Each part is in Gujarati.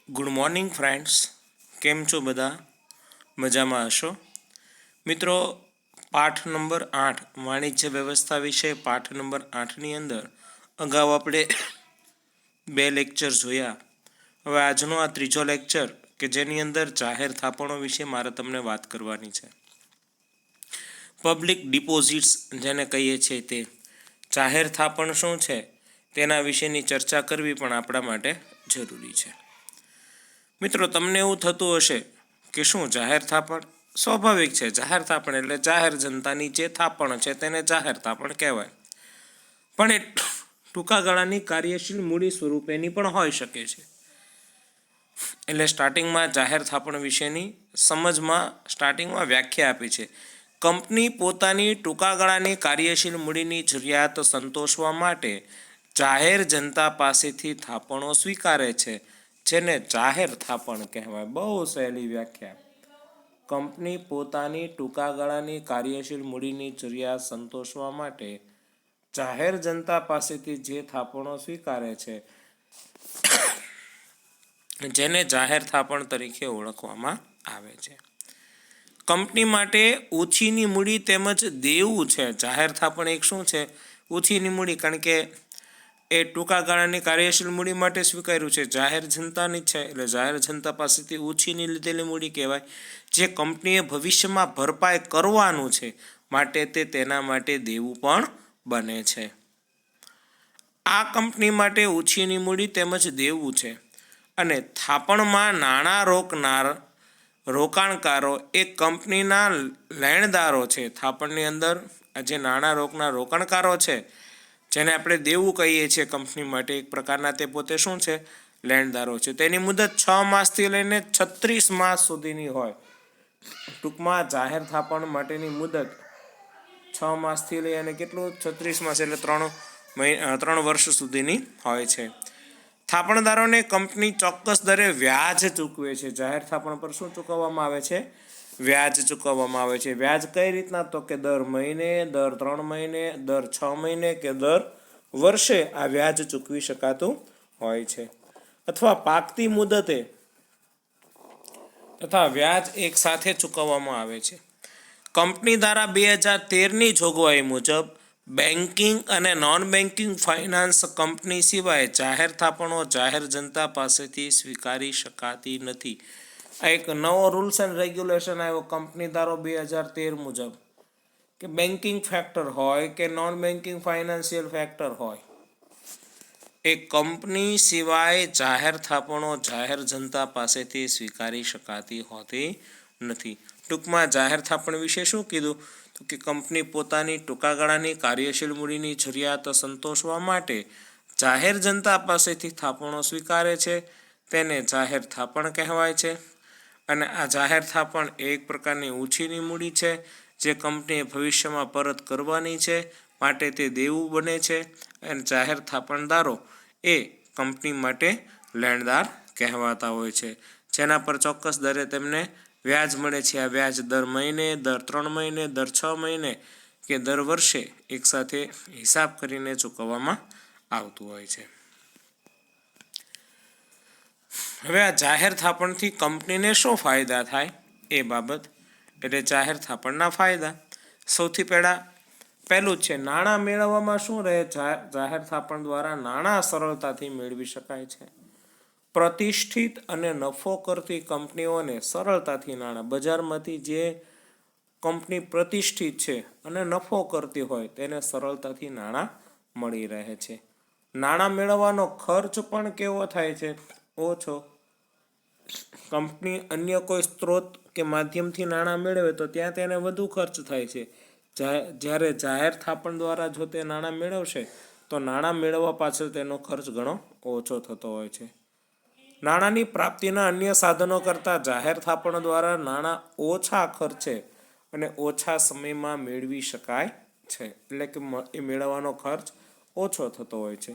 ગુડ મોર્નિંગ ફ્રેન્ડ્સ, કેમ છો બધા? મજામાં હશો? મિત્રો, પાઠ નંબર 8 વાણિજ્ય વ્યવસ્થા વિશે પાઠ નંબર 8ની અંદર અગાઉ આપણે 2 લેક્ચર જોયા. હવે આજનો આ ત્રીજો લેક્ચર કે જેની અંદર જાહેર થાપણો વિશે મારે તમને વાત કરવાની છે. પબ્લિક ડિપોઝિટ્સ જેને કહીએ છીએ તે જાહેર થાપણ શું છે તેના વિશેની ચર્ચા કરવી પણ આપણા માટે જરૂરી છે. મિત્રો, તમને એવું થતું હશે કે શું જાહેર થાપણ? સ્વાભાવિક છે, જાહેર થાપણ એટલે જાહેર જનતાની જે થાપણ છે તેને જાહેર થાપણ કહેવાય. પણ એ ટૂંકા ગાળાની કાર્યશીલ મૂડી સ્વરૂપેની પણ હોઈ શકે છે. એટલે સ્ટાર્ટિંગમાં જાહેર થાપણ વિશેની સ્ટાર્ટિંગમાં વ્યાખ્યા આપી છે. કંપની પોતાની ટૂંકા ગાળાની કાર્યશીલ મૂડીની જરૂરિયાત સંતોષવા માટે જાહેર જનતા પાસેથી થાપણો સ્વીકારે છે, જેને જાહેર થાપણ કહેવાય. બહુ સહેલી વ્યાખ્યા. કંપની પોતાની ટૂંકા ગાળાની કાર્યશીલ મૂડીની જરૂરિયાત સંતોષવા માટે જાહેર જનતા પાસેથી જે થાપણો સ્વીકારે છે જેને જાહેર થાપણ તરીકે ઓળખવામાં આવે છે. કંપની માટે ઓછીની મૂડી તેમજ દેવું છે. જાહેર થાપણ એક શું છે? ઓછીની મૂડી, કારણ કે એ ટૂંકા ગાળાની કાર્યશીલ મૂડી માટે સ્વીકાર્યું છે, જાહેર જનતાની છે, એટલે જાહેર જનતા પાસેથી ઓછીની લીધેલી મૂડી કહેવાય. જે કંપનીએ ભવિષ્યમાં ભરપાઈ કરવાનું છે માટે તે તેના માટે દેવું પણ બને છે. આ કંપની માટે ઓછીની મૂડી તેમજ દેવું છે. અને થાપણમાં નાણાં રોકાણકારો એ કંપનીના લેણદારો છે. થાપણની અંદર જે નાણાં રોકાણકારો છે જેને આપણે દેવું કહીએ છીએ કંપની માટે, એક પ્રકારના તે પોતે શું છે? લેણદારો છે. તેની મુદત 6 માસથી લઈને 36 માસ સુધીની હોય. ટૂંકમાં જાહેર થાપણ માટેની મુદત 6 માસથી લઈ અને કેટલું 36 માસ એટલે 3 વર્ષ સુધીની હોય છે. થાપણદારોને કંપની ચોક્કસ દરે વ્યાજ ચૂકવે છે. જાહેર થાપણ પર શું ચૂકવવામાં આવે છે? વ્યાજ ચૂકવવામાં આવે છે. વ્યાજ કઈ રીતના? તો કે દર મહિને, દર 3 મહિને, દર 6 મહિને કે દર વર્ષે આ વ્યાજ ચૂકવી શકાતું હોય છે. અથવા પાકતી મુદતે તથા વ્યાજ એક સાથે ચૂકવવામાં આવે છે. કંપની ધારા 2013ની જોગવાઈ મુજબ બેન્કિંગ અને નોન બેન્કિંગ ફાઇનાન્સ કંપની સિવાય જાહેર થાપણો જાહેર જનતા પાસેથી સ્વીકારી શકાતી નથી. આ એક નવો રૂલ્સ એન્ડ રેગ્યુલેશન આવ્યો કંપની ધારો 2013 મુજબ, કે બેન્કિંગ ફેક્ટર હોય કે નોન બેન્કિંગ ફાઇનાન્શિયલ ફેક્ટર હોય, એ કંપની સિવાય જાહેર થાપણો જાહેર જનતા પાસેથી સ્વીકારી શકાતી હોતી નથી. ટૂંકમાં જાહેર થાપણ વિશે શું કીધું? તો કે કંપની પોતાની ટૂંકા ગાળાની કાર્યશીલ મૂડીની જરૂરિયાત સંતોષવા માટે જાહેર જનતા પાસેથી થાપણો સ્વીકારે છે, તેને જાહેર થાપણ કહેવાય છે. અને આ જાહેર થાપણ એક પ્રકારની ઓછીની મૂડી છે જે કંપનીએ ભવિષ્યમાં પરત કરવાની છે માટે તે દેવું બને છે. અને જાહેર થાપણદારો એ કંપની માટે લેણદાર કહેવાતા હોય છે, જેના પર ચોક્કસ દરે તેમને વ્યાજ મળે છે. આ વ્યાજ દર મહિને, દર 3 મહિને, દર 6 મહિને કે દર વર્ષે એકસાથે હિસાબ કરીને ચૂકવવામાં આવતું હોય છે. હવે આ જાહેર થાપણથી કંપનીને શું ફાયદા થાય એ બાબત, એટલે જાહેર થાપણના ફાયદા. સૌથી પહેલું છે નાણાં મેળવવામાં શું રહે? જાહેર થાપણ દ્વારા નાણાં સરળતાથી મેળવી શકાય છે. પ્રતિષ્ઠિત અને નફો કરતી કંપનીઓને સરળતાથી નાણાં, બજારમાંથી જે કંપની પ્રતિષ્ઠિત છે અને નફો કરતી હોય તેને સરળતાથી નાણાં મળી રહે છે. નાણાં મેળવવાનો ખર્ચ પણ કેવો થાય છે? ઓછો. કંપની અન્ય કોઈ સ્ત્રોત કે માધ્યમથી નાણાં મેળવે તો ત્યાં તેને વધુ ખર્ચ થાય છે. જ્યારે જાહેર થાપણ દ્વારા જો તે નાણાં મેળવશે તો નાણાં મેળવવા પાછળ તેનો ખર્ચ ઘણો ઓછો થતો હોય છે. નાણાંની પ્રાપ્તિના અન્ય સાધનો કરતાં જાહેર થાપણ દ્વારા નાણાં ઓછા ખર્ચે અને ઓછા સમયમાં મેળવી શકાય છે. એટલે કે એ મેળવવાનો ખર્ચ ઓછો થતો હોય છે.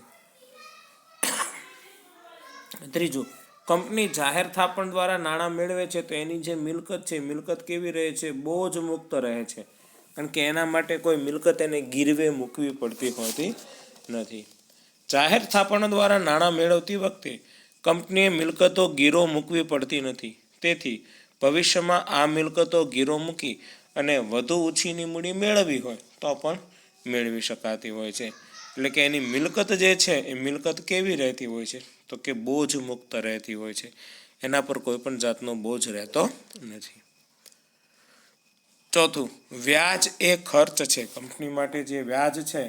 ત્રીજું, કંપની જાહેર થાપણ દ્વારા નાણાં મેળવે છે તો એની જે મિલકત છે, મિલકત કેવી રહે છે? બોજ મુક્ત રહે છે, કારણ કે એના માટે કોઈ મિલકત એને ગીરવે મૂકવી પડતી હોતી નથી. જાહેર થાપણ દ્વારા નાણાં મેળવતી વખતે કંપનીએ મિલકતો ગીરો મૂકવી પડતી નથી, તેથી ભવિષ્યમાં આ મિલકતો ગીરો મૂકી અને વધુ ઉછીની મૂડી મેળવવી હોય તો પણ મેળવી શકાતી હોય છે. એટલે કે એની મિલકત જે છે એ મિલકત કેવી રહેતી હોય છે તો કે બોજ મુક્ત રહેતી હોય છે, એના પર કોઈ પણ જાતનો બોજ રહેતો નથી. ચોથું, વ્યાજ એ ખર્ચ છે. કંપની માટે જે વ્યાજ છે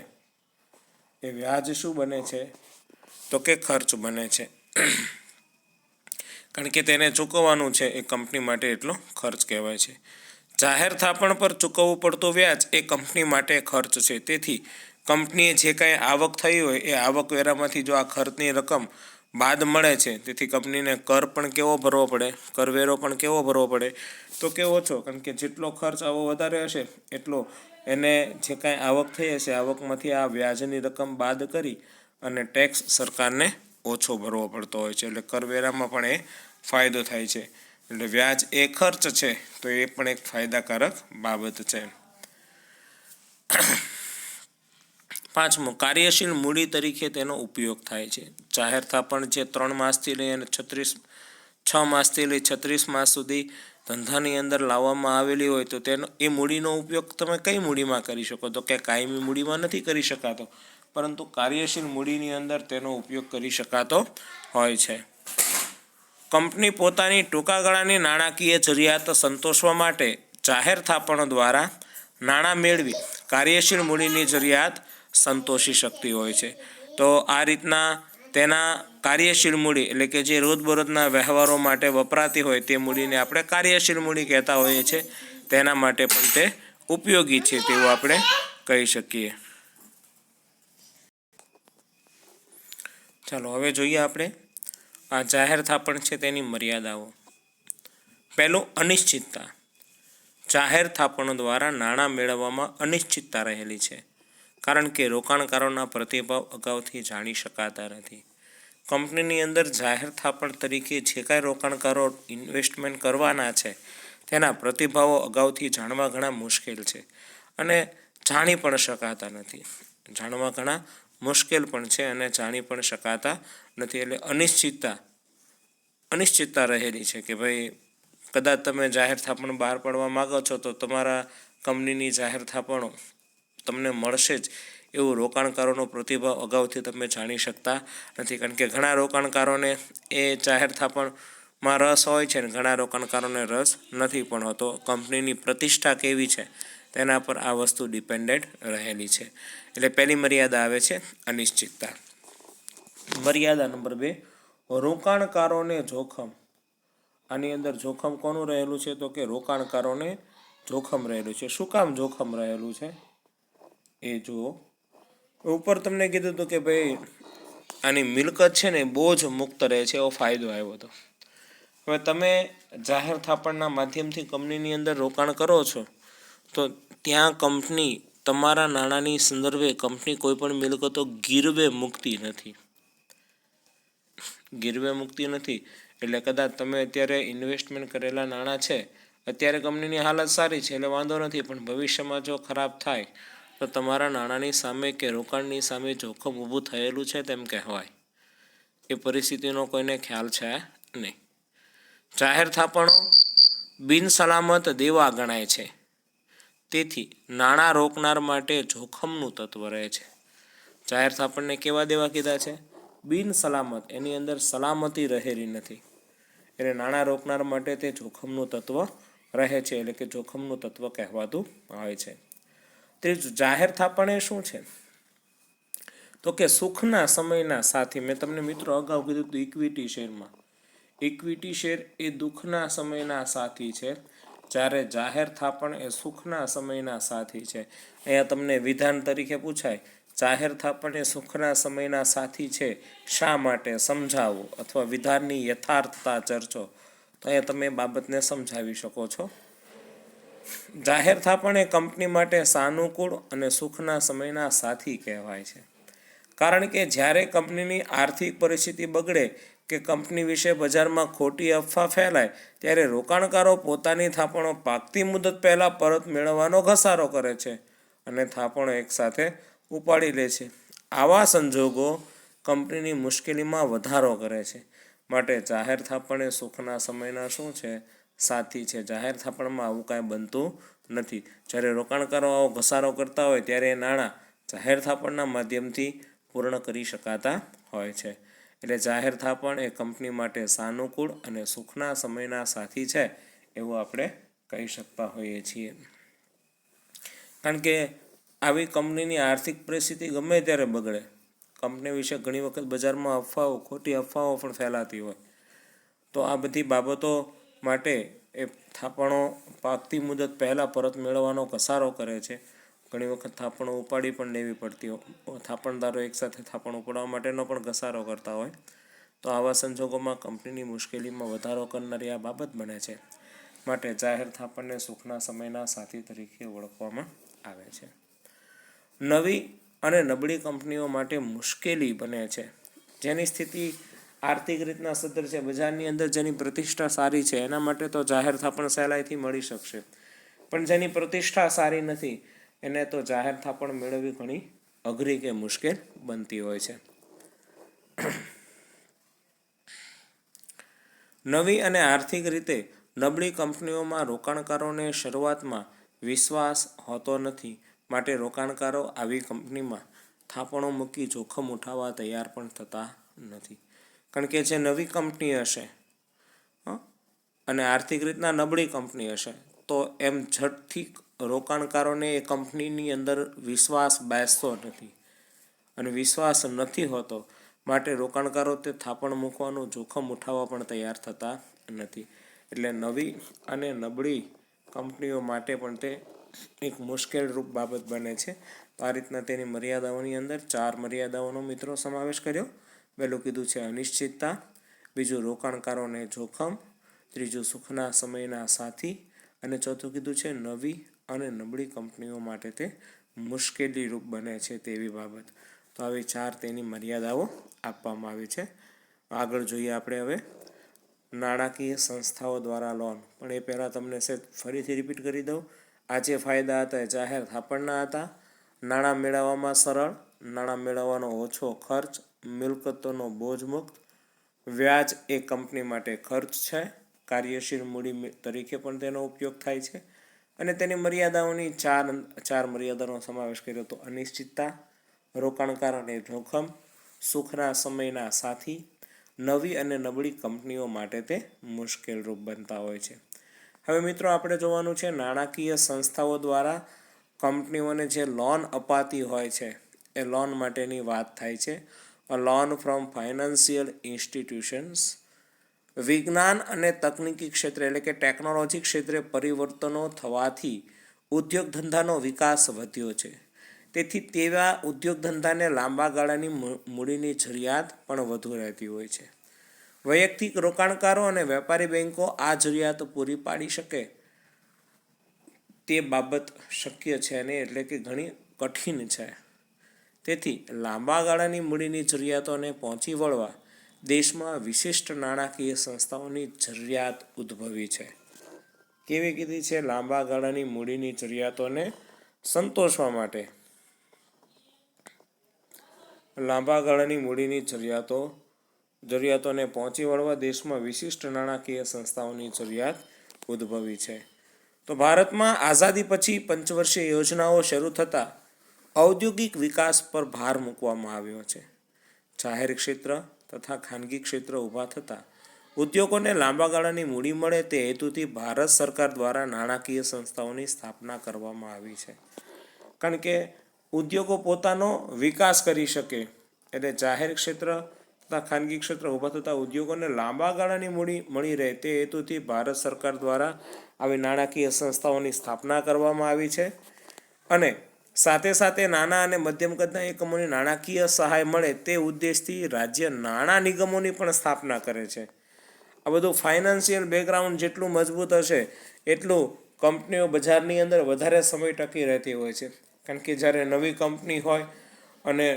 એ વ્યાજ શું બને છે તો કે ખર્ચ બને છે, કારણ કે તેને ચૂકવવાનું છે એ કંપની માટે એટલો ખર્ચ કહેવાય છે. જાહેર થાપણ પર ચૂકવવું પડતું વ્યાજ એ કંપની માટે ખર્ચ છે, તેથી કંપનીએ જે કાંઈ આવક થઈ હોય એ આવકવેરામાંથી જો આ ખર્ચની રકમ બાદ મળે છે, તેથી કંપનીને કર પણ કેવો ભરવો પડે, કરવેરો પણ કેવો ભરવો પડે તો કે ઓછો, કારણ કે જેટલો ખર્ચ આવો વધારે હશે એટલો એને જે કાંઈ આવક થઈ હશે આવકમાંથી આ વ્યાજની રકમ બાદ કરી અને ટેક્સ સરકારને ઓછો ભરવો પડતો હોય છે, એટલે કરવેરામાં પણ એ ફાયદો થાય છે. એટલે વ્યાજ એ ખર્ચ છે તો એ પણ એક ફાયદાકારક બાબત છે. પાંચમું, કાર્યશીલ મૂડી તરીકે તેનો ઉપયોગ થાય છે. જાહેર થાપણ જે 3 માસથી લઈ અને 6 માસથી લઈ 36 માસ સુધી ધંધાની અંદર લાવવામાં આવેલી હોય તો તેનો એ મૂડીનો ઉપયોગ તમે કઈ મૂડીમાં કરી શકો તો કે કાયમી મૂડીમાં નથી કરી શકાતો, પરંતુ કાર્યશીલ મૂડીની અંદર તેનો ઉપયોગ કરી શકાતો હોય છે. કંપની પોતાની ટૂંકા ગાળાની નાણાકીય જરૂરિયાત સંતોષવા માટે જાહેર થાપણો દ્વારા નાણાં મેળવી કાર્યશીલ મૂડીની જરૂરિયાત સંતોષી શકતી હોય છે. તો આ રીતના તેના કાર્યશીલ મૂડી એટલે કે જે રોજબરોજના વ્યવહારો માટે વપરાતી હોય તે મૂડીને આપણે કાર્યશીલ મૂડી કહેતા હોઈએ છીએ, તેના માટે પણ તે ઉપયોગી છે તેવું આપણે કહી શકીએ. ચાલો હવે જોઈએ આપણે આ જાહેર થાપણ છે તેની મર્યાદાઓ. પહેલું, અનિશ્ચિતતા. જાહેર થાપણો દ્વારા નાણાં મેળવવામાં અનિશ્ચિતતા રહેલી છે, કારણ કે રોકાણકારોના પ્રતિભાવ અગાઉથી જાણી શકાતા નથી. કંપનીની અંદર જાહેર થાપણ તરીકે જે કાંઈ રોકાણકારો ઇન્વેસ્ટમેન્ટ કરવાના છે તેના પ્રતિભાવો અગાઉથી જાણવા ઘણા મુશ્કેલ છે અને જાણી પણ શકાતા નથી. જાણવા ઘણા મુશ્કેલ પણ છે અને જાણી પણ શકાતા નથી. એટલે અનિશ્ચિતતા રહેલી છે કે ભાઈ કદાચ તમે જાહેર થાપણ બહાર પાડવા માગો છો તો તમારા કંપનીની જાહેર થાપણો તમને મળશે જ એવું રોકાણકારોનો પ્રતિભાવ અગાઉથી તમે જાણી શકતા નથી, કારણ કે ઘણા રોકાણકારોને એ જાહેર થાપણમાં રસ હોય છે અને ઘણા રોકાણકારોને રસ નથી પણ હોતો. કંપનીની પ્રતિષ્ઠા કેવી છે તેના પર આ વસ્તુ ડિપેન્ડેડ રહેલી છે. એટલે પહેલી મર્યાદા આવે છે અનિશ્ચિતતા. મર્યાદા નંબર 2, રોકાણકારોને જોખમ. આની અંદર જોખમ કોનું રહેલું છે તો કે રોકાણકારોને જોખમ રહેલું છે. શું કામ જોખમ રહેલું છે એ જુઓ. ઉપર તમને કીધું હતું કે ભાઈ આની મિલકત છે ને બોજ મુક્ત રહે છે, એવો ફાયદો આવ્યો હતો. હવે તમે જાહેર થાપણના માધ્યમથી કંપનીની અંદર રોકાણ કરો છો તો ત્યાં કંપની તમારા નાણાંની સંદર્ભે કંપની કોઈ પણ મિલકતો ગીરવે મૂકતી નથી. ગીરવે મૂકતી નથી એટલે કદાચ તમે અત્યારે ઇન્વેસ્ટમેન્ટ કરેલા નાણાં છે, અત્યારે કંપનીની હાલત સારી છે એટલે વાંધો નથી, પણ ભવિષ્યમાં જો ખરાબ થાય તો તમારા નાણાંની સામે કે રોકાણની સામે જોખમ ઊભું થયેલું છે તેમ કહેવાય. એ પરિસ્થિતિનો કોઈને ખ્યાલ છે નહીં. જાહેર થાપણો બિનસલામત દેવા ગણાય છે, તેથી નાણાં રોકનાર માટે જોખમનું તત્વ રહે છે. જાહેર થાપણને કેવા દેવા કીધા છે? બિનસલામત, એની અંદર સલામતી રહેલી નથી, એટલે નાણાં રોકનાર માટે તે જોખમનું તત્વ રહે છે, એટલે કે જોખમનું તત્વ કહેવાતું હોય છે. ત્રીજું, જાહેર થાપણ એ શું છે તો કે સુખના સમયના સાથી. મેં તમને મિત્રો અગાઉ કીધું હતું ઇક્વિટી શેરમાં, ઇક્વિટી શેર એ દુઃખના સમયના સાથી છે, જ્યારે જાહેર થાપણ એ સુખના સમયના સાથી છે. અહીંયા તમને વિધાન તરીકે પૂછાય, જાહેર થાપણ એ સુખના સમયના સાથી છે, શા માટે? સમજાવો, અથવા વિધાનની યથાર્થતા ચર્ચો. તો અહીંયા તમે એ બાબતને સમજાવી શકો છો. જાહેર થાપણ એ કંપની માટે સાનુકૂળ અને સુખના સમયના સાથી કહેવાય છે, કારણ કે જ્યારે કંપનીની આર્થિક પરિસ્થિતિ બગડે કે કંપની વિશે બજારમાં ખોટી અફવા ફેલાય ત્યારે રોકાણકારો પોતાની થાપણો પાકતી મુદત પહેલાં પરત મેળવવાનો ઘસારો કરે છે અને થાપણો એકસાથે ઉપાડી લે છે. આવા સંજોગો કંપનીની મુશ્કેલીમાં વધારો કરે છે. માટે જાહેર થાપણ એ સુખના સમયના શું છે? સાથી છે. જાહેર થાપણમાં આવું કાંઈ બનતું નથી. જ્યારે રોકાણકારો આવો ઘસારો કરતા હોય ત્યારે એ નાણાં જાહેર થાપણના માધ્યમથી પૂર્ણ કરી શકાતા હોય છે. એટલે જાહેર થાપણ એ કંપની માટે સાનુકૂળ અને સુખના સમયના સાથી છે એવું આપણે કહી શકતા હોઈએ છીએ. કારણ કે આવી કંપનીની આર્થિક પરિસ્થિતિ ગમે ત્યારે બગડે. કંપની વિશે ઘણી વખત બજારમાં અફવાઓ, ખોટી અફવાઓ પણ ફેલાતી હોય. તો આ બધી બાબતો માટે એ થાપણો પાકતી મુદત પહેલાં પરત મેળવવાનો ઘસારો કરે છે. ઘણી વખત થાપણો ઉપાડી પણ લેવી પડતી હોય. થાપણદારો એકસાથે થાપણ ઉપાડવા માટેનો પણ ઘસારો કરતા હોય. તો આવા સંજોગોમાં કંપનીની મુશ્કેલીમાં વધારો કરનારી આ બાબત બને છે. માટે જાહેર થાપણને સુખના સમયના સાથી તરીકે ઓળખવામાં આવે છે. નવી અને નબળી કંપનીઓ માટે મુશ્કેલી બને છે. જેની સ્થિતિ આર્થિક રીતના સદ્ધર છે, બજારની અંદર જેની પ્રતિષ્ઠા સારી છે, એના માટે તો જાહેર થાપણ સહેલાઈથી મળી શકશે. પણ જેની પ્રતિષ્ઠા સારી નથી એને તો જાહેર થાપણ મેળવવી ઘણી અઘરી કે મુશ્કેલ બનતી હોય છે. નવી અને આર્થિક રીતે નબળી કંપનીઓમાં રોકાણકારોને શરૂઆતમાં વિશ્વાસ હોતો નથી. માટે રોકાણકારો આવી કંપનીમાં થાપણો મૂકી જોખમ ઉઠાવવા તૈયાર પણ થતા નથી. કારણ કે જે નવી કંપની હશે અને આર્થિક રીતના નબળી કંપની હશે તો એમ ઝટથી રોકાણકારોને એ કંપનીની અંદર વિશ્વાસ બેસતો નથી. અને વિશ્વાસ નથી હોતો માટે રોકાણકારો તે થાપણ મૂકવાનું જોખમ ઉઠાવવા પણ તૈયાર થતા નથી. એટલે નવી અને નબળી કંપનીઓ માટે પણ તે એક મુશ્કેલ રૂપ બાબત બને છે. તો આ રીતના તેની મર્યાદાઓની અંદર 4 મર્યાદાઓનો મિત્રો સમાવેશ કર્યો. પહેલું કીધું છે અનિશ્ચિતતા, બીજું રોકાણકારોને જોખમ, ત્રીજું સુખના સમયના સાથી અને ચોથું કીધું છે નવી અને નબળી કંપનીઓ માટે તે મુશ્કેલી રૂપ બને છે તેવી બાબત. તો આવી 4 તેની મર્યાદાઓ આપવામાં આવી છે. આગળ જોઈએ આપણે હવે નાણાકીય સંસ્થાઓ દ્વારા લોન. પણ એ પહેલાં તમને ફરીથી રિપીટ કરી દઉં. આ જે ફાયદા હતા એ જાહેર થાપણના હતા. નાણાં મેળવવામાં સરળ, નાણાં મેળવવાનો ઓછો ખર્ચ, મિલકતોનો બોજ મુક્ત, વ્યાજ એ કંપની માટે ખર્ચ છે, કાર્યશીલ મૂડી તરીકે પણ તેનો ઉપયોગ થાય છે. અને તેની મર્યાદાઓની ચાર મર્યાદાનો સમાવેશ કર્યો. તો અનિશ્ચિતતા, રોકાણકારોને જોખમ, સુખના સમયના સાથી, નવી અને નબળી કંપનીઓ માટે તે મુશ્કેલરૂપ બનતા હોય છે. હવે મિત્રો આપણે જોવાનું છે નાણાકીય સંસ્થાઓ દ્વારા કંપનીઓને જે લોન અપાતી હોય છે એ લોન માટેની વાત થાય છે. અ લોન ફ્રોમ ફાઇનાન્શિયલ ઇન્સ્ટિટ્યુશન્સ. વિજ્ઞાન અને તકનીકી ક્ષેત્રે એટલે કે ટેકનોલોજી ક્ષેત્રે પરિવર્તનો થવાથી ઉદ્યોગ ધંધાનો વિકાસ વધ્યો છે. તેથી તેવા ઉદ્યોગ ધંધાને લાંબા ગાળાની મૂડીની જરૂરિયાત પણ વધુ રહેતી હોય છે. વૈયક્તિક રોકાણકારો અને વેપારી બેન્કો આ જરૂરિયાત પૂરી પાડી શકે તે બાબત શક્ય છે નહીં, એટલે કે ઘણી કઠિન છે. તેથી લાંબા ગાળાની મૂડીની જરૂરિયાતોને પહોંચી વળવા દેશમાં વિશિષ્ટ નાણાકીય સંસ્થાઓની જરૂરિયાત ઉદ્ભવી છે. કેવી કીધી છે? લાંબા ગાળાની મૂડીની જરૂરિયાતોને સંતોષવા માટે લાંબા ગાળાની મૂડીની જરૂરિયાતોને પહોંચી વળવા દેશમાં વિશિષ્ટ નાણાકીય સંસ્થાઓની જરૂરિયાત ઉદ્ભવી છે. તો ભારતમાં આઝાદી પછી પંચવર્ષીય યોજનાઓ શરૂ થતાં ઔદ્યોગિક વિકાસ પર ભાર મૂકવામાં આવ્યો છે. જાહેર ક્ષેત્ર તથા ખાનગી ક્ષેત્ર ઊભા થતાં ઉદ્યોગોને લાંબા ગાળાની મૂડી મળે તે હેતુથી ભારત સરકાર દ્વારા નાણાકીય સંસ્થાઓની સ્થાપના કરવામાં આવી છે. કારણ કે ઉદ્યોગો પોતાનો વિકાસ કરી શકે એટલે જાહેર ક્ષેત્ર તથા ખાનગી ક્ષેત્ર ઊભા થતા ઉદ્યોગોને લાંબા ગાળાની મૂડી મળી રહે તે હેતુથી ભારત સરકાર દ્વારા આવી નાણાકીય સંસ્થાઓની સ્થાપના કરવામાં આવી છે. અને સાથે સાથે નાના અને મધ્યમ કદના એકમોની નાણાકીય સહાય મળે તે ઉદ્દેશથી રાજ્ય નાણાં નિગમોની પણ સ્થાપના કરે છે. આ બધું ફાઇનાન્શિયલ બેકગ્રાઉન્ડ જેટલું મજબૂત હશે એટલું કંપનીઓ બજારની અંદર વધારે સમય ટકી રહેતી હોય છે. કારણ કે જ્યારે નવી કંપની હોય અને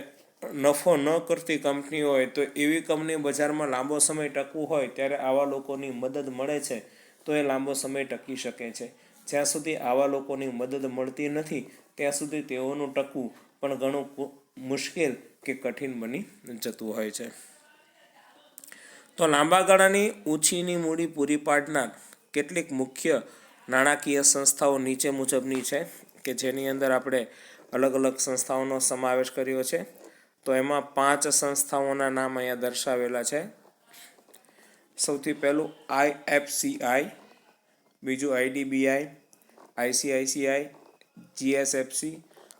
નફો ન કરતી કંપની હોય તો એવી કંપની બજારમાં લાંબો સમય ટકવું હોય ત્યારે આવા લોકોની મદદ મળે છે તો એ લાંબો સમય ટકી શકે છે. જ્યાં સુધી આવા લોકોની મદદ મળતી નથી ત્યાં સુધી તેઓનું ટકવું પણ ઘણું મુશ્કેલ કે કઠિન બની જતું હોય છે. તો લાંબા ગાળાની ઓછીની મૂડી પૂરી પાડનાર કેટલીક મુખ્ય નાણાકીય સંસ્થાઓ નીચે મુજબની છે કે જેની અંદર આપણે અલગ અલગ સંસ્થાઓનો સમાવેશ કર્યો છે. તો એમાં 5 સંસ્થાઓના નામ અહીંયા દર્શાવેલા છે. સૌથી પહેલું IFCI, બીજું IDBI, ICICI, GSFC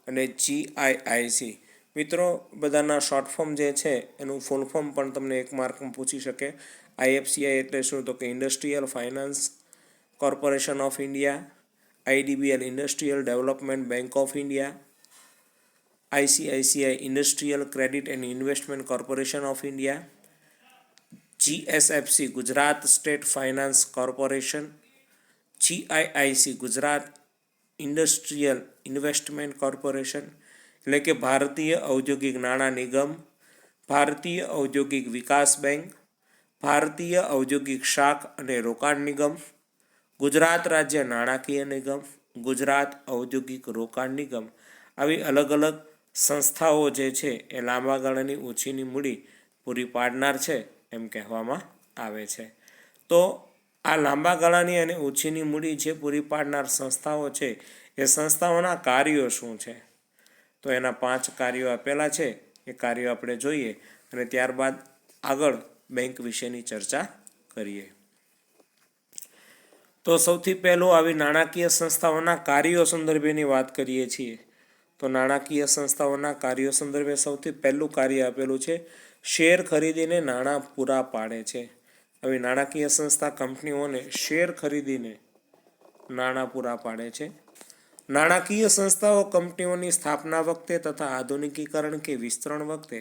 અને GIIC. મિત્રો, બધાના શોર્ટ ફોર્મ જે છે એનું ફૂલ ફોર્મ પણ તમને એક માર્કમાં પૂછી શકે. IFCI એટલે શું? તો કે industrial finance corporation of India, IDBI industrial development bank of India, ICICI industrial credit and investment corporation of India, GSFC Gujarat state finance corporation, GIIC Gujarat industrial investment corporation એટલે કે ભારતીય ઔદ્યોગિક નાણાં નિગમ, ભારતીય ઔદ્યોગિક વિકાસ બેંક, ભારતીય ઔદ્યોગિક શાખ અને રોકાણ નિગમ, ગુજરાત રાજ્ય નાણાકીય નિગમ, ગુજરાત ઔદ્યોગિક રોકાણ નિગમ. આવી અલગ અલગ સંસ્થાઓ જે છે એ લાંબા ગાળાની ઓછીની મૂડી પૂરી પાડનાર છે એમ કહેવામાં આવે છે. તો આ લાંબા ગાળાની અને ઓછીની મૂડી જે પૂરી પાડનાર સંસ્થાઓ છે એ સંસ્થાઓના કાર્યો શું છે? તો એના 5 કાર્યો આપેલા છે. એ કાર્યો આપણે જોઈએ અને ત્યારબાદ આગળ બેંક વિશેની ચર્ચા કરીએ. તો સૌથી પહેલું આવી નાણાકીય સંસ્થાઓના કાર્યો સંદર્ભેની વાત કરીએ છીએ. તો નાણાકીય સંસ્થાઓના કાર્યો સંદર્ભે સૌથી પહેલું કાર્ય આપેલું છે શેર ખરીદીને નાણાં પૂરા પાડે છે. આવી નાણાકીય સંસ્થા કંપનીઓને શેર ખરીદીને નાણાં પૂરા પાડે છે. નાણાકીય સંસ્થાઓ કંપનીઓની સ્થાપના વખતે તથા આધુનિકીકરણ કે વિસ્તરણ વખતે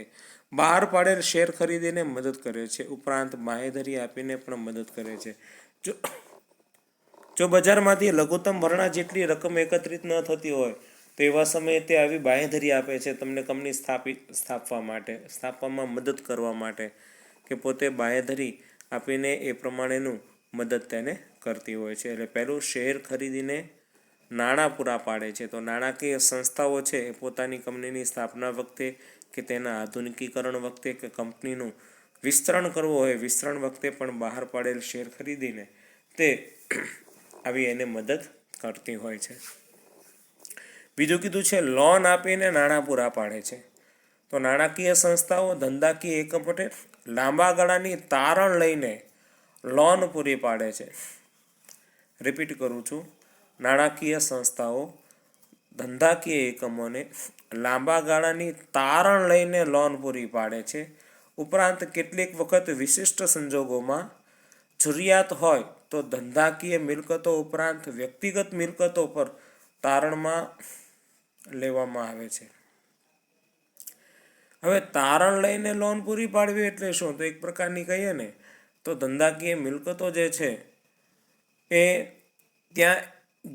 બહાર પાડેલ શેર ખરીદીને મદદ કરે છે. ઉપરાંત બાંહેધરી આપીને પણ મદદ કરે છે. જો બજારમાંથી લઘુત્તમ ભરણા જેટલી રકમ એકત્રિત ન થતી હોય તો એવા સમયે તે આવી બાંહેધરી આપે છે તમને કંપની સ્થાપવામાં મદદ કરવા માટે, કે પોતે બાંહેધરી આપીને એ પ્રમાણેનું મદદ તેને કરતી હોય છે. એટલે પહેલું શેર ખરીદીને નાણાં પૂરા પાડે છે. તો નાણાકીય સંસ્થાઓ છે એ પોતાની કંપનીની સ્થાપના વખતે કે તેના આધુનિકીકરણ વખતે કે કંપનીનું વિસ્તરણ કરવું હોય વિસ્તરણ વખતે પણ બહાર પાડેલ શેર ખરીદીને તે આવી એને મદદ કરતી હોય છે. બીજું કીધું છે લોન આપીને નાણાં પૂરા પાડે છે. તો નાણાકીય સંસ્થાઓ ધંધાકીય એકમોને લાંબા ગાળાની તારણ લઈને લોન પૂરી પાડે છે. રિપીટ કરું છું, નાણાકીય સંસ્થાઓ ધંધાકીય એકમોને લાંબા ગાળાની તારણ લઈને લોન પૂરી પાડે છે. ઉપરાંત કેટલીક વખત વિશિષ્ટ સંજોગોમાં જરૂરિયાત હોય તો ધંધાકીય મિલકતો ઉપરાંત વ્યક્તિગત મિલકતો પર તારણમાં લેવામાં આવે છે. હવે તારણ લઈને લોન પૂરી પાડવી એટલે શું? તો એક પ્રકારની કહીએ ને તો ધંધાકીય મિલકતો જે છે એ ત્યાં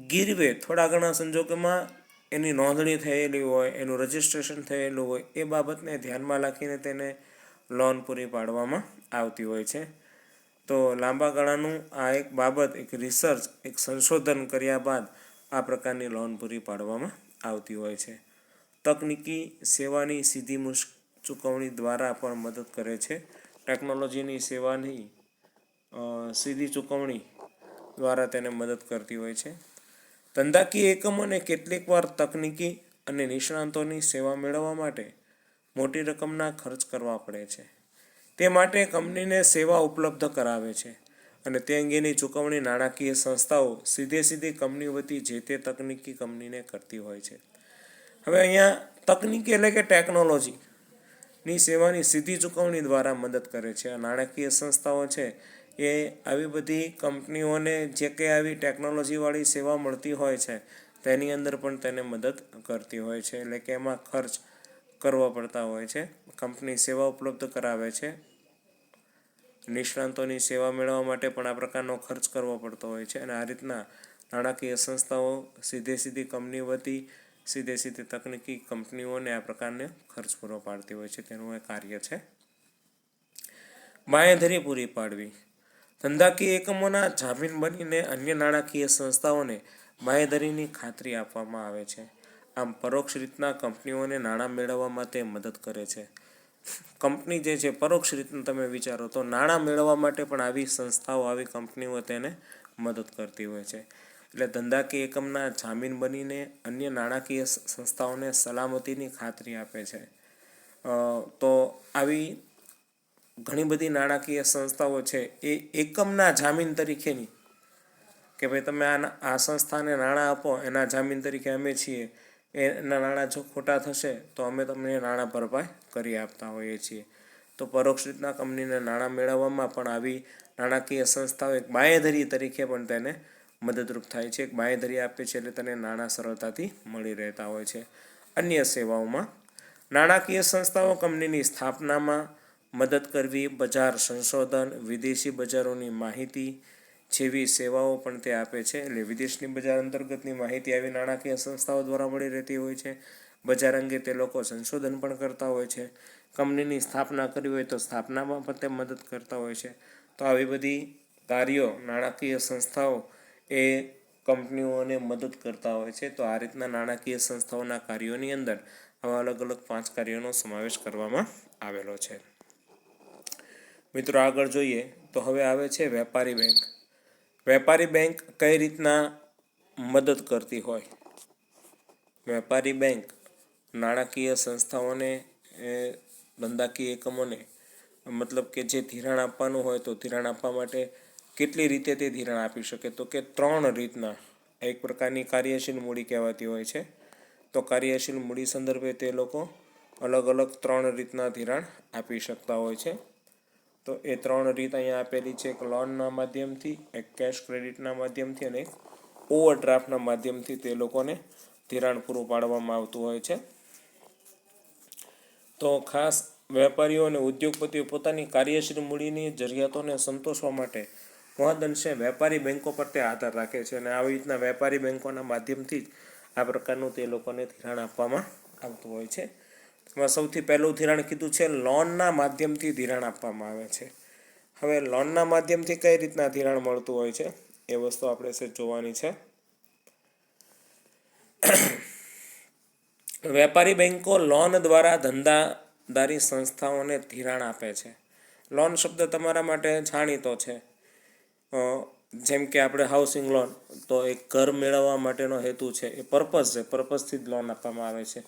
ગીરવે થોડા ઘણા સંજોગોમાં એની નોંધણી થયેલી હોય, એનું રજિસ્ટ્રેશન થયેલું હોય, એ બાબતને ધ્યાનમાં રાખીને તેને લોન પૂરી પાડવામાં આવતી હોય છે. તો લાંબા ગાળાનું આ એક બાબત, એક રિસર્ચ, એક સંશોધન કર્યા બાદ આ પ્રકારની લોન પૂરી પાડવામાં આવતી હોય છે. તકનીકી સેવાની સીધી ચૂકવણી દ્વારા પણ મદદ કરે છે. ટેકનોલોજીની સેવાની સીધી ચૂકવણી દ્વારા તેને મદદ કરતી હોય છે. ધંધાકીય એકમોને કેટલીક વાર તકનીકી અને નિષ્ણાતોની સેવા મેળવવા માટે મોટી રકમના ખર્ચ કરવા પડે છે. તે માટે કંપનીને સેવા ઉપલબ્ધ કરાવે છે અને તે અંગેની ચૂકવણી નાણાકીય સંસ્થાઓ સીધી કંપની વતી જે તે તકનીકી કંપનીને કરતી હોય છે. હવે અહીંયા તકનીકી એટલે કે ટેકનોલોજીની સેવાની સીધી ચૂકવણી દ્વારા મદદ કરે છે. આ નાણાકીય સંસ્થાઓ છે એ આવી બધી કંપનીઓને જે કંઈ આવી ટેકનોલોજીવાળી સેવા મળતી હોય છે તેની અંદર પણ તેને મદદ કરતી હોય છે. એટલે કે એમાં ખર્ચ કરવા પડતા હોય છે. કંપની સેવા ઉપલબ્ધ કરાવે છે. નિષ્ણાતોની સેવા મેળવવા માટે પણ આ પ્રકારનો ખર્ચ કરવો પડતો હોય છે. અને આ રીતના નાણાકીય સંસ્થાઓ સીધી કંપની વતી સીધી તકનીકી કંપનીઓને આ પ્રકારને ખર્ચ પૂરો પાડતી હોય છે. તેનું એ કાર્ય છે. બાંહેધરી પૂરી પાડવી. ધંધાકીય એકમોના જામીન બનીને અન્ય નાણાકીય સંસ્થાઓને બાંહેધરીની ખાતરી આપવામાં આવે છે. આમ પરોક્ષ રીતના કંપનીઓને નાણાં મેળવવા માટે મદદ કરે છે. કંપની જે છે પરોક્ષ રીતનું તમે વિચારો તો નાણાં મેળવવા માટે પણ આવી સંસ્થાઓ, આવી કંપનીઓ તેને મદદ કરતી હોય છે. એટલે ધંધાકીય એકમના જામીન બનીને અન્ય નાણાકીય સંસ્થાઓને સલામતીની ખાતરી આપે છે. તો આવી ઘણી બધી નાણાકીય સંસ્થાઓ છે એ એકમના જામીન તરીકેની, કે ભાઈ તમે આ સંસ્થાને નાણાં આપો, એના જામીન તરીકે અમે છીએ, એના નાણાં જો ખોટા થશે તો અમે તમને નાણાં ભરપાઈ કરી આપતા હોઈએ છીએ. તો પરોક્ષ રીતના કંપનીને નાણાં મેળવવામાં પણ આવી નાણાકીય સંસ્થાઓ એક બાંયધરી તરીકે પણ તેને મદદરૂપ થાય છે. એક બાંયધરી આપે છે એટલે તેને નાણાં સરળતાથી મળી રહેતા હોય છે. અન્ય સેવાઓમાં નાણાકીય સંસ્થાઓ કંપનીની સ્થાપનામાં મદદ કરવી, બજાર સંશોધન, વિદેશી બજારોની માહિતી જેવી સેવાઓ પણ તે આપે છે. એટલે વિદેશની બજાર અંતર્ગતની માહિતી આવી નાણાકીય સંસ્થાઓ દ્વારા મળી રહેતી હોય છે. બજાર અંગે તે લોકો સંશોધન પણ કરતા હોય છે. કંપનીની સ્થાપના કરવી હોય તો સ્થાપનામાં પણ તે મદદ કરતા હોય છે. તો આવી બધી કાર્યો નાણાકીય સંસ્થાઓ એ કંપનીઓને મદદ કરતા હોય છે. તો આ રીતના નાણાકીય સંસ્થાઓના કાર્યોની અંદર આવા અલગ અલગ 5 કાર્યોનો સમાવેશ કરવામાં આવેલો છે. મિત્રો આગળ જોઈએ તો હવે આવે છે વેપારી બેંક. વેપારી બેંક કઈ રીતના મદદ કરતી હોય? વેપારી બેંક નાણાકીય સંસ્થાઓને, ધંધાકીય એકમોને મતલબ કે જે ધિરાણ આપવાનું હોય તો ધિરાણ આપવા માટે કેટલી રીતે તે ધિરાણ આપી શકે? તો કે 3 રીતના. એક પ્રકારની કાર્યશીલ મૂડી કહેવાતી હોય છે. તો કાર્યશીલ મૂડી સંદર્ભે તે લોકો અલગ અલગ 3 રીતના ધિરાણ આપી શકતા હોય છે. તો એ 3 રીત અહીંયા આપેલી છે. એક લોનના માધ્યમથી, એક કેશ ક્રેડિટના માધ્યમથી અને એક ઓવરડ્રાફ્ટના માધ્યમથી તે લોકોને ધિરાણ પૂરું પાડવામાં આવતું હોય છે. તો ખાસ વેપારીઓ અને ઉદ્યોગપતિઓ પોતાની કાર્યશીલ મૂડીની જરૂરિયાતોને સંતોષવા માટે મહદઅંશે વેપારી બેંકો પર તે આધાર રાખે છે. અને આવી રીતના વેપારી બેંકોના માધ્યમથી જ આ પ્રકારનું તે લોકોને ધિરાણ આપવામાં આવતું હોય છે. એમાં સૌથી પહેલું ધિરાણ કીધું છે લોનના માધ્યમથી ધિરાણ આપવામાં આવે છે. હવે લોનના માધ્યમથી કઈ રીતના ધિરાણ મળતું હોય છે એ વસ્તુ આપણે જોવાની છે. વેપારી બેંકો લોન દ્વારા ધંધાદારી સંસ્થાઓને ધિરાણ આપે છે. લોન શબ્દ તમારા માટે જાણીતો છે. જેમ કે આપણે હાઉસિંગ લોન, તો એક ઘર મેળવવા માટેનો હેતુ છે, એ પર્પઝ છે, પર્પઝથી જ લોન આપવામાં આવે છે.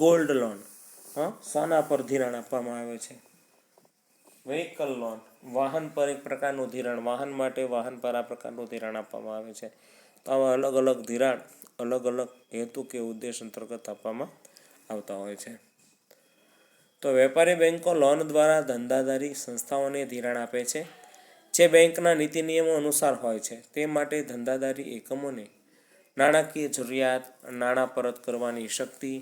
ગોલ્ડ લોન, સોના પર ધિરાણ આપવામાં આવે છે. વ્હીકલ લોન, વાહન પર એક પ્રકારનું ધિરાણ, વાહન માટે વાહન પર આ પ્રકારનું ધિરાણ આપવામાં આવે છે. તો આવા અલગ અલગ ધિરાણ અલગ અલગ હેતુ કે ઉદ્દેશ અંતર્ગત આપવામાં આવતા હોય છે. તો વેપારી બેંકો લોન દ્વારા ધંધાદારી સંસ્થાઓને ધિરાણ આપે છે, જે બેંકના નીતિ નિયમો અનુસાર હોય છે. તે માટે ધંધાદારી એકમોને નાણાકીય જરૂરિયાત, નાણાં પરત કરવાની શક્તિ,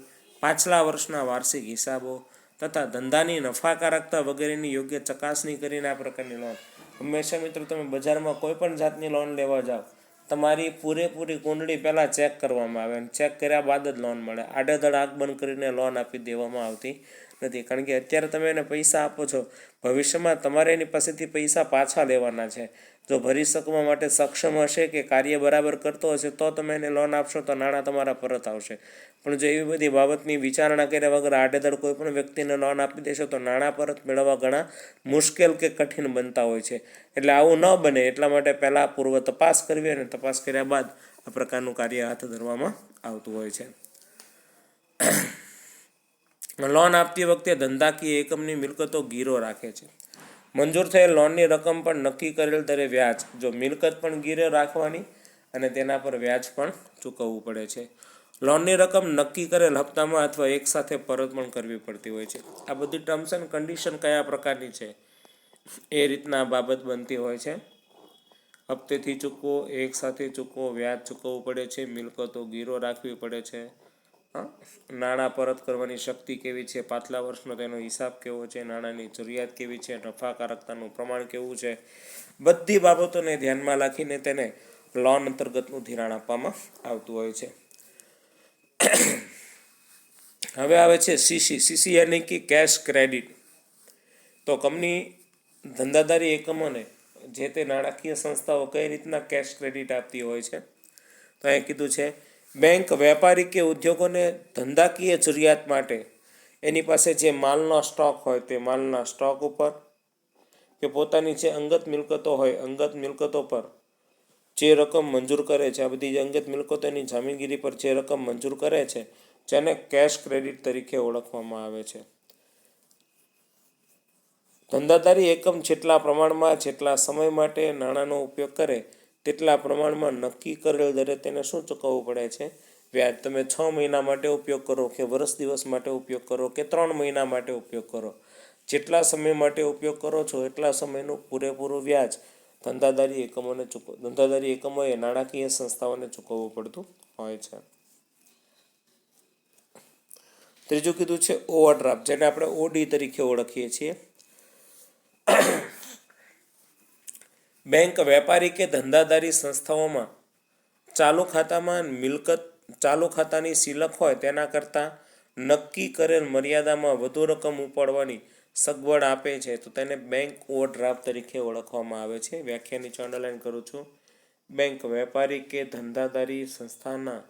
પાછલા વર્ષના વાર્ષિક હિસાબો તથા ધંધાની નફાકારકતા વગેરેની યોગ્ય ચકાસણી કરીને આ પ્રકારની લોન. હંમેશા મિત્રો તમે બજારમાં કોઈ પણ જાતની લોન લેવા જાઓ, તમારી પૂરેપૂરી કુંડળી પહેલાં ચેક કરવામાં આવે અને ચેક કર્યા બાદ જ લોન મળે. આડેધડ આંખ બંધ કરીને લોન આપી દેવામાં આવતી નથી. કારણ કે અત્યારે તમે એને પૈસા આપો છો, ભવિષ્યમાં તમારે એની પાસેથી પૈસા પાછા લેવાના છે. જો ભરી શકવા માટે સક્ષમ હશે કે કાર્ય બરાબર કરતો હશે તો તમે એને લોન આપશો તો નાણાં તમારા પરત આવશે. પણ જો એવી બધી બાબતની વિચારણા કર્યા વગર આડેધડ કોઈ પણ વ્યક્તિને લોન આપી દેશો તો નાણાં પરત મેળવવા ઘણા મુશ્કેલ કે કઠિન બનતા હોય છે. એટલે આવું ન બને એટલા માટે પહેલાં પૂર્વ તપાસ કરવી અને તપાસ કર્યા બાદ આ પ્રકારનું કાર્ય હાથ ધરવામાં આવતું હોય છે. લોન આપતી વખતે ધંધાકીય એકમની મિલકતો ગીરો રાખે છે. મંજૂર થયેલ લોનની રકમ પણ નક્કી કરેલ દરે વ્યાજ, જો મિલકત પણ ગીરે રાખવાની અને તેના પર વ્યાજ પણ ચૂકવવું પડે છે. લોનની રકમ નક્કી કરેલ હપ્તામાં અથવા એકસાથે પરત પણ કરવી પડતી હોય છે. આ બધી ટર્મ્સ એન્ડ કન્ડિશન કયા પ્રકારની છે એ રીતના બાબત બનતી હોય છે. હપ્તેથી ચૂકવો, એકસાથે ચૂકવો, વ્યાજ ચૂકવવું પડે છે, મિલકતો ગીરો રાખવી પડે છે, નાણાં પરત કરવાની શક્તિ કેવી છે, પાછલા વર્ષનો તેનો હિસાબ કેવો છે, નાણાંની જરૂરિયાત કેવી છે, નફાકારકતાનું પ્રમાણ કેવું છે, બધી બાબતોને ધ્યાનમાં રાખીને તેને લોન અંતર્ગતનું ધિરાણ આપવામાં આવતું હોય છે. હવે આવે છે સીસી. સીસી યાની કે કેશ ક્રેડિટ. તો કંપની ધંધાદારી એકમોને જે તે નાણાકીય સંસ્થાઓ કઈ રીતના કેશ ક્રેડિટ આપતી હોય છે? તો અહીં કીધું છે બેંક વેપારી કે ઉદ્યોગોને ધંધાકીય જરૂરિયાત માટે એની પાસે જે માલનો સ્ટોક હોય તે માલના સ્ટોક ઉપર, કે પોતાની જે અંગત મિલકતો હોય અંગત મિલકતો પર જે રકમ મંજૂર કરે છે, આ બધી જે અંગત મિલકતોની જામીનગીરી પર જે રકમ મંજૂર કરે છે જેને કેશ ક્રેડિટ તરીકે ઓળખવામાં આવે છે. ધંધાદારી એકમ જેટલા પ્રમાણમાં જેટલા સમય માટે નાણાંનો ઉપયોગ કરે તેટલા પ્રમાણમાં નક્કી કરેલ દરે તેને શું ચૂકવવું પડે છે? વ્યાજ. તમે 6 મહિના માટે ઉપયોગ કરો કે વર્ષ દિવસ માટે ઉપયોગ કરો કે 3 મહિના માટે ઉપયોગ કરો, જેટલા સમય માટે ઉપયોગ કરો છો એટલા સમયનું પૂરેપૂરું વ્યાજ ધંધાદારી એકમોએ નાણાકીય સંસ્થાઓને ચૂકવવું પડતું હોય છે. ત્રીજું કીધું છે ઓવરડ્રાફ્ટ, જેને આપણે ઓડી તરીકે ઓળખીએ છીએ. બેંક વેપારી કે ધંધાદારી સંસ્થાઓમાં ચાલુ ખાતાની સિલક હોય તેના કરતાં નક્કી કરેલ મર્યાદામાં વધુ રકમ ઉપાડવાની સગવડ આપે છે તો તેને બેંક ઓવરડ્રાફ્ટ તરીકે ઓળખવામાં આવે છે. વ્યાખ્યા નીચે અંડરલાઈન કરું છું. બેંક વેપારી કે ધંધાદારી સંસ્થાના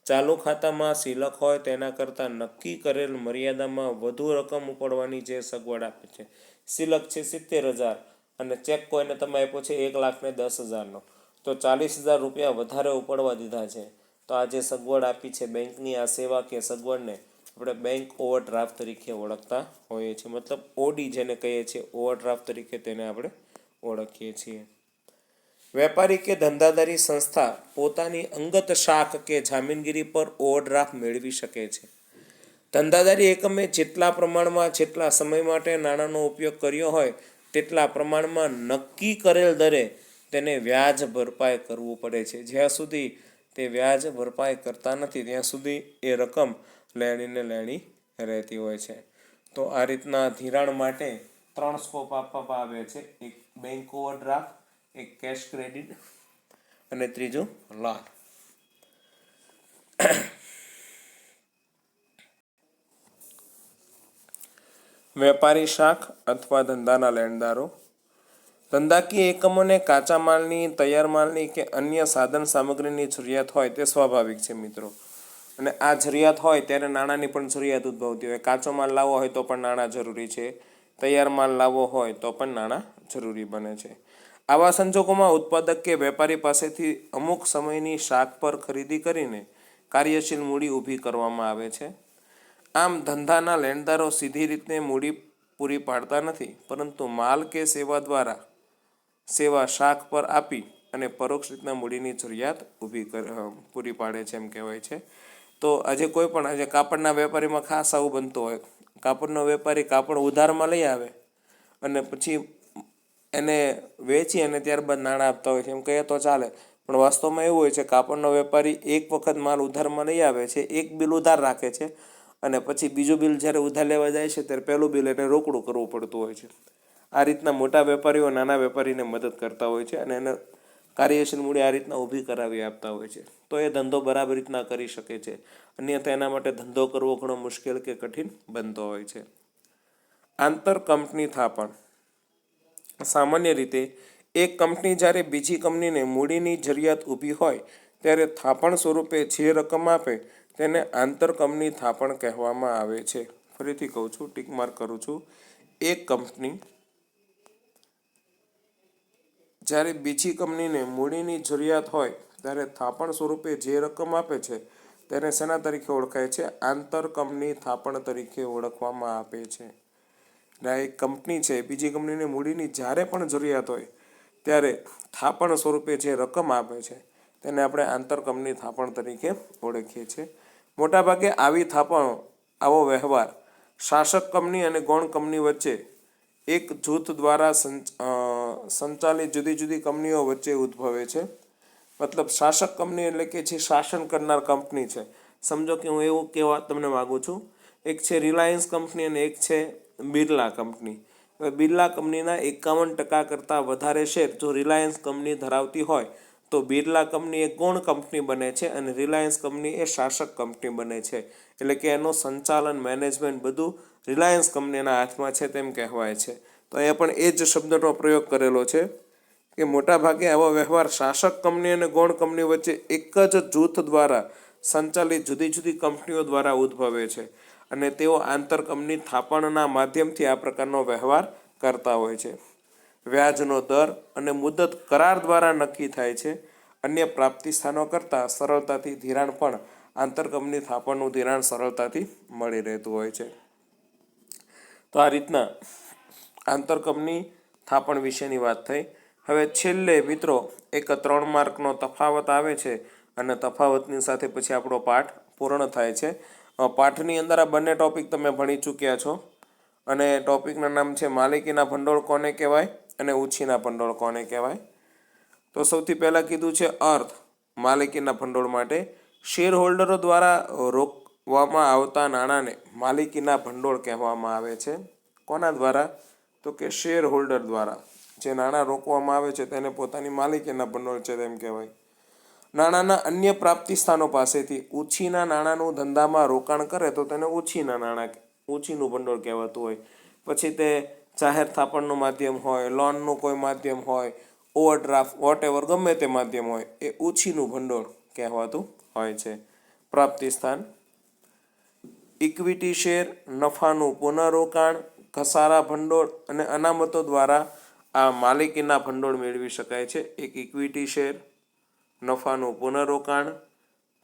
ચાલુ ખાતામાં સિલક હોય તેના કરતાં નક્કી કરેલ મર્યાદામાં વધુ રકમ ઉપાડવાની જે સગવડ આપે છે. સિલક છે 70,000 અને ચેક કોઈને તમે આપ્યો છે 1,10,000નો, તો 40,000 રૂપિયા વધારે ઉપાડવા દીધા છે. તો આ જે સગવડ આપી છે બેંકની, આ સેવા કે સગવડને આપણે બેંક ઓવરડ્રાફ્ટ તરીકે ઓળખતા હોઈએ છીએ. મતલબ ઓડી જેને કહીએ છીએ ઓવરડ્રાફ્ટ તરીકે તેને આપણે ઓળખીએ છીએ. વેપારી કે ધંધાદારી સંસ્થા પોતાની અંગત શાખ કે જામીનગીરી પર ઓવરડ્રાફ્ટ મેળવી શકે છે. ધંધાદારી એકમે જેટલા પ્રમાણમાં જેટલા સમય માટે નાણાંનો ઉપયોગ કર્યો હોય તેટલા પ્રમાણમાં નક્કી કરેલ દરે તેને વ્યાજ ભરપાઈ કરવું પડે છે. જ્યાં સુધી તે વ્યાજ ભરપાઈ કરતા નથી ત્યાં સુધી એ રકમ લેણીને લેણી રહેતી હોય છે. તો આ રીતના ધિરાણ માટે 3 સ્કોપ આપવામાં આવે છે. એક બેંક ઓવરડ્રાફ્ટ, એક કેશ ક્રેડિટ અને ત્રીજું લોન. વેપારી શાખ અથવા ધંધાના લેણદારો. ધંધાકીય એકમોને કાચા માલની, તૈયાર માલની કે અન્ય સાધન સામગ્રીની જરૂરિયાત હોય તે સ્વાભાવિક છે મિત્રો. અને આ જરૂરિયાત હોય ત્યારે નાણાંની પણ જરૂરિયાત ઉદ્ભવતી હોય. કાચો માલ લાવવો હોય તો પણ નાણાં જરૂરી છે, તૈયાર માલ લાવવો હોય તો પણ નાણાં જરૂરી બને છે. આવા સંજોગોમાં ઉત્પાદક કે વેપારી પાસેથી અમુક સમયની શાખ પર ખરીદી કરીને કાર્યશીલ મૂડી ઊભી કરવામાં આવે છે. આમ ધંધાના લેણદારો સીધી રીતે મૂડી પૂરી પાડતા નથી, પરંતુ માલ કે સેવા શાખ પર આપી અને પરોક્ષ રીતના મૂડીની જરૂરિયાત પૂરી પાડે છે એમ કહેવાય છે. તો આજે કોઈ પણ આજે કાપડના વેપારીમાં ખાસ આવું બનતું હોય. કાપડનો વેપારી કાપડ ઉધારમાં લઈ આવે અને પછી એને વેચી અને ત્યારબાદ નાણાં આપતા હોય છે એમ કહીએ તો ચાલે. પણ વાસ્તવમાં એવું હોય છે કાપડનો વેપારી એક વખત માલ ઉધારમાં લઈ આવે છે, એક બિલ ઉધાર રાખે છે અને પછી બીજું બિલ જ્યારે ઉધાર લેવા જાય છે ત્યારે પહેલું બિલ એને રોકડું કરવું પડતું હોય છે. આ રીતના મોટા વેપારીઓ નાના વેપારીને મદદ કરતા હોય છે અને એને કાર્યશીલ મૂડી આ રીતના ઊભી કરાવી આપતા હોય છે. તો એ ધંધો બરાબર રીતના કરી શકે છે. અન્યથા એના માટે ધંધો કરવો ઘણો મુશ્કેલ કે કઠિન બનતો હોય છે. આંતર કંપની થાપણ. સામાન્ય રીતે એક કંપની જ્યારે બીજી કંપનીને મૂડીની જરૂરિયાત ઊભી હોય ત્યારે થાપણ સ્વરૂપે જે રકમ આપે તેને આંતર કંપની થાપણ કહેવામાં આવે છે. ફરીથી કહું છું, ટીક માર્ક કરું છું. એક કંપની જ્યારે બીજી કંપનીને મૂડીની જરૂરિયાત હોય ત્યારે થાપણ સ્વરૂપે જે રકમ આપે છે તેને શેના તરીકે ઓળખાય છે? આંતર કંપની થાપણ તરીકે ઓળખવામાં આવે છે. એક કંપની છે બીજી કંપનીને મૂડીની જ્યારે પણ જરૂરિયાત હોય ત્યારે થાપણ સ્વરૂપે જે રકમ આપે છે તેને આપણે આંતર કંપની થાપણ તરીકે ઓળખીએ છીએ. મોટાભાગે આવી થાપણો, આવો વ્યવહાર શાસક કંપની અને ગૌણ કંપની વચ્ચે એક જૂથ દ્વારા સંચાલિત જુદી જુદી કંપનીઓ વચ્ચે ઉદ્ભવે છે. મતલબ શાસક કંપની એટલે કે જે શાસન કરનાર કંપની છે. સમજો કે હું એવું કહેવા તમને માગું છું, એક છે રિલાયન્સ કંપની અને એક છે બિરલા કંપની. હવે બિરલા કંપનીના 51% કરતાં વધારે શેર જો રિલાયન્સ કંપની ધરાવતી હોય તો બિરલા કંપની એ ગૌણ કંપની બને છે અને રિલાયન્સ કંપની એ શાસક કંપની બને છે. એટલે કે એનું સંચાલન, મેનેજમેન્ટ બધું રિલાયન્સ કંપનીના હાથમાં છે તેમ કહેવાય છે. તો અહીંયા પણ એ જ શબ્દનો પ્રયોગ કરેલો છે કે મોટાભાગે આવો વ્યવહાર શાસક કંપની અને ગૌણ કંપની વચ્ચે એક જ જૂથ દ્વારા સંચાલિત જુદી જુદી કંપનીઓ દ્વારા ઉદ્ભવે છે. અને તેઓ આંતર કંપની થાપણના માધ્યમથી આ પ્રકારનો વ્યવહાર કરતા હોય છે. વ્યાજનો દર અને મુદત કરાર દ્વારા નક્કી થાય છે. અન્ય પ્રાપ્તિ સ્થાનો કરતાં સરળતાથી ધિરાણ પણ આંતર કંપની થાપણનું ધિરાણ સરળતાથી મળી રહેતું હોય છે. તો આ રીતના આંતર કંપની થાપણ વિશેની વાત થઈ. હવે છેલ્લે મિત્રો એક 3 માર્કનો તફાવત આવે છે અને તફાવતની સાથે પછી આપણો પાઠ પૂર્ણ થાય છે. પાઠની અંદર આ બંને ટોપિક તમે ભણી ચૂક્યા છો અને ટોપિકના નામ છે માલિકીના ભંડોળ કોને કહેવાય અને ઉછીના ભંડોળ કોને કહેવાય. તો સૌથી પહેલાં કીધું છે અર્થ માલિકીના ભંડોળ માટે શેર હોલ્ડરો દ્વારા રોકવામાં આવતા નાણાંને માલિકીના ભંડોળ કહેવામાં આવે છે. કોના દ્વારા? તો કે શેર હોલ્ડર દ્વારા જે નાણાં રોકવામાં આવે છે તેને પોતાની માલિકીના ભંડોળ છે તેમ કહેવાય. નાણાંના અન્ય પ્રાપ્તિ સ્થાનો પાસેથી ઉછીના નાણાંનું ધંધામાં રોકાણ કરે તો તેને ઉછીના નાણાં ઉછીનું ભંડોળ કહેવાતું હોય. પછી તે જાહેર થાપણનું માધ્યમ હોય, લોનનું કોઈ માધ્યમ હોય, ઓવરડ્રાફ્ટ વોટએવર ગમે તે માધ્યમ હોય એ ઉછીનું ભંડોળ કહેવાતું હોય છે. પ્રાપ્તિ સ્થાન ઇક્વિટી શેર, નફાનું પુનઃરોકાણ, ઘસારા ભંડોળ અને અનામતો દ્વારા આ માલિકીના ભંડોળ મેળવી શકાય છે. એક ઇક્વિટી શેર, નફાનું પુનઃરોકાણ,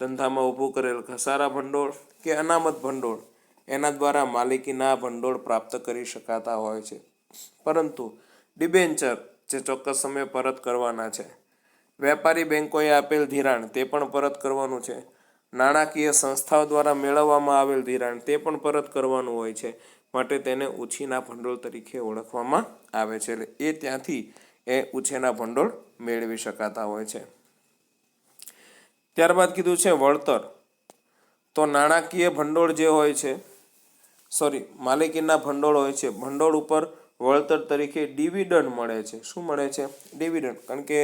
ધંધામાં ઊભું કરેલ ઘસારા ભંડોળ કે અનામત ભંડોળ એના દ્વારા માલિકીના ભંડોળ પ્રાપ્ત કરી શકાતા હોય છે. પરંતુ ડિબેન્ચર જે ચોક્કસ સમયે પરત કરવાના છે, વેપારી બેંકોએ આપેલ ધિરાણ તે પણ પરત કરવાનું છે, નાણાકીય સંસ્થાઓ દ્વારા મેળવવામાં આવેલ ધિરાણ તે પણ પરત કરવાનું હોય છે. માટે તેને ઉછીના ભંડોળ તરીકે ઓળખવામાં આવે છે. એટલે એ ત્યાંથી એ ઉછીના ભંડોળ મેળવી શકાતા હોય છે. ત્યારબાદ કીધું છે વળતર. તો નાણાકીય ભંડોળ જે હોય છે માલિકીના ભંડોળ હોય છે, ભંડોળ ઉપર વળતર તરીકે ડિવિડન્ડ મળે છે. શું મળે છે? ડિવિડન્ડ. કારણ કે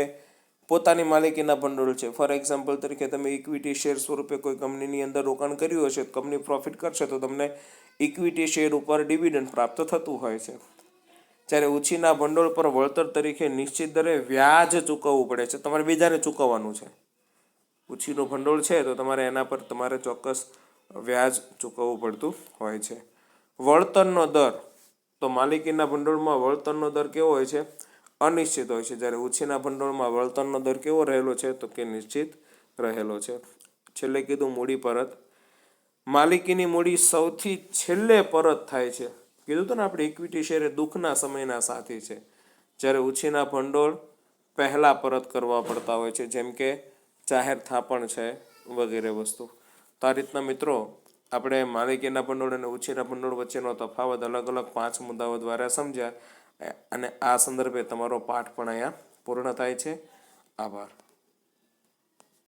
પોતાની માલિકીના ભંડોળ છે. ફોર એક્ઝામ્પલ તરીકે તમે ઇક્વિટી શેર સ્વરૂપે કોઈ કંપનીની અંદર રોકાણ કર્યું હશે, કંપની પ્રોફિટ કરશે તો તમને ઇક્વિટી શેર ઉપર ડિવિડન્ડ પ્રાપ્ત થતું હોય છે. જ્યારે ઉછીના ભંડોળ પર વળતર તરીકે નિશ્ચિત દરે વ્યાજ ચૂકવવું પડે છે. તમારે બીજાને ચૂકવવાનું છે. ઉછીનું ભંડોળ છે તો તમારે એના પર તમારે ચોક્કસ વ્યાજ ચૂકવવું પડતું હોય છે. વળતરનો દર. તો માલિકીના ભંડોળમાં વળતરનો દર કેવો હોય છે? અનિશ્ચિત હોય છે. જ્યારે ઉછીના ભંડોળમાં વળતરનો દર કેવો રહેલો છે? તો કે નિશ્ચિત રહેલો છે. છેલ્લે કીધું મૂડી પરત. માલિકીની મૂડી સૌથી છેલ્લે પરત થાય છે. કીધું હતું ને આપણે ઇક્વિટી શેર એ દુઃખના સમયના સાથી છે. જ્યારે ઉછીના ભંડોળ પહેલાં પરત કરવા પડતા હોય છે, જેમ કે જાહેર થાપણ છે વગેરે વસ્તુ. તો આ રીતના મિત્રો આપણે માલિકીના ભંડોળ અને ઉછીના ભંડોળ વચ્ચેનો તફાવત અલગ અલગ 5 મુદ્દાઓ દ્વારા સમજ્યા અને આ સંદર્ભે તમારો પાઠ પણ અહીંયા પૂર્ણ થાય છે. આભાર.